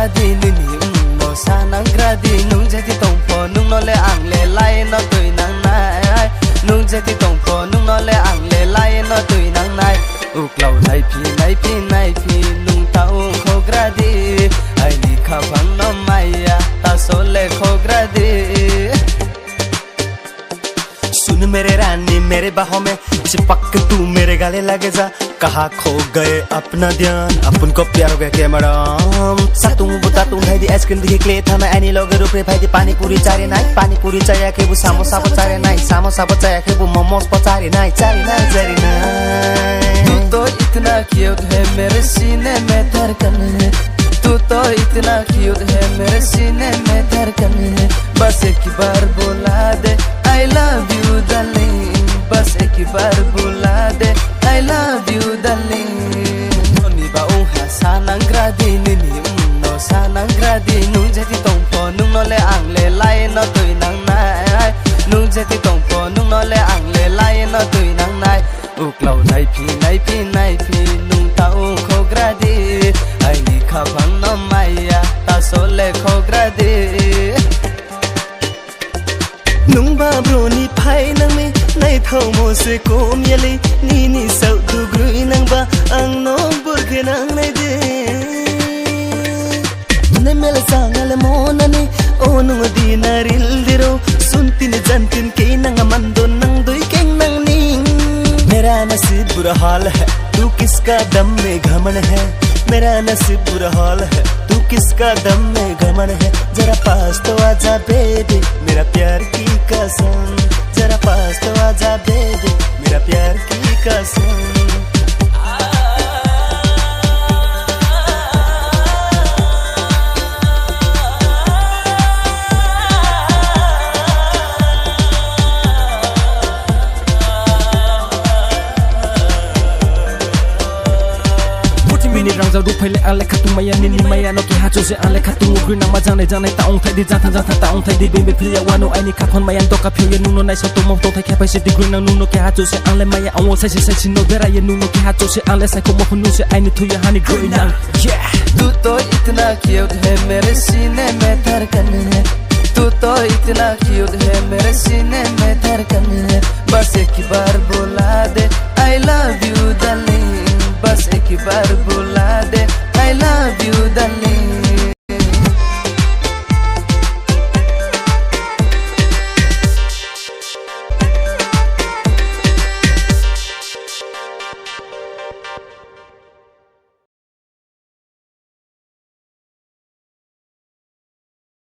gradi nini no sanang gradi nung jati tongpo nung no le angle lai no tui nang nai nung jati tongpo nung no le angle lai no tui nang nai uklau nai pi nung taung kho gradi ai ni khabang no maya ta sole kho gradi सुन मेरे रानी मेरे बाहों में चिपक तू मेरे गले लगे जा कहाँ खो गए अपना ध्यान अपन को प्यार हो गया क्या मैडम सातुं बुता तुम भाई दी आइसक्रीम दिखे क्ले था मैं एनी लोग रुपए भाई दी पानी पूरी चारे नाई पानी पूरी चाया के वो समोसा बचारे नाई समोसा बचाया के वो मोमोस बचारे नाई चारे नाई तू तो इतना क्यूट है मेरे सीने में धड़कन है तू तो इतना क्यूट है मेरे सीने में धड़कन है बस एक बार बुला दे I love you darling बस एक बार बुला दे I love you darling Noni ba ha sanang gradi nini no sanang gradi nung jati tongpo nung no le angle lai no tui nang nai nung jati tongpo nung no le angle lai no tui nang nai uklau nai pi nung taung kho gradi ai ni khabang no maya ta sole kho gradi nung ba Brwni phai nang mi nai thau mo se kom yali ni ni sau tu grui nang ba ang no bur ke nang nai de ne mel sang ale mo nani o nung di na ril diro suntin jantin ke nang mando nang doi keng nang ning मेरा नसीब बुरा हाल है तू किसका दम में घमंड है मेरा नसीब बुरा हाल है तू किसका दम में घमंड है जरा पास तो आजा बेबी मेरा प्यार की कसम जरा पास तो आजा बेबी मेरा प्यार की कसम rang za ru phele ale khatu maya nini maya no ki ha chu se ale khatu gru na ma jang nei taung thai di jang tha taung thai di be phia wa no ai ni kha phon maya to ka phyo ye nu no nai so to mo to thai kha pai se di gru na nu no ki ha chu se ale maya aw sai se no vera ye nu no ki ha chu se ale sai ko mo nu se ai ni thu ye hani gru na yeah tu to itna cute hai mere सीने में धड़कन है तू तो इतना cute है मेरे सीने में धड़कन है बस एक बार बुला दे I love you darling बस एक बार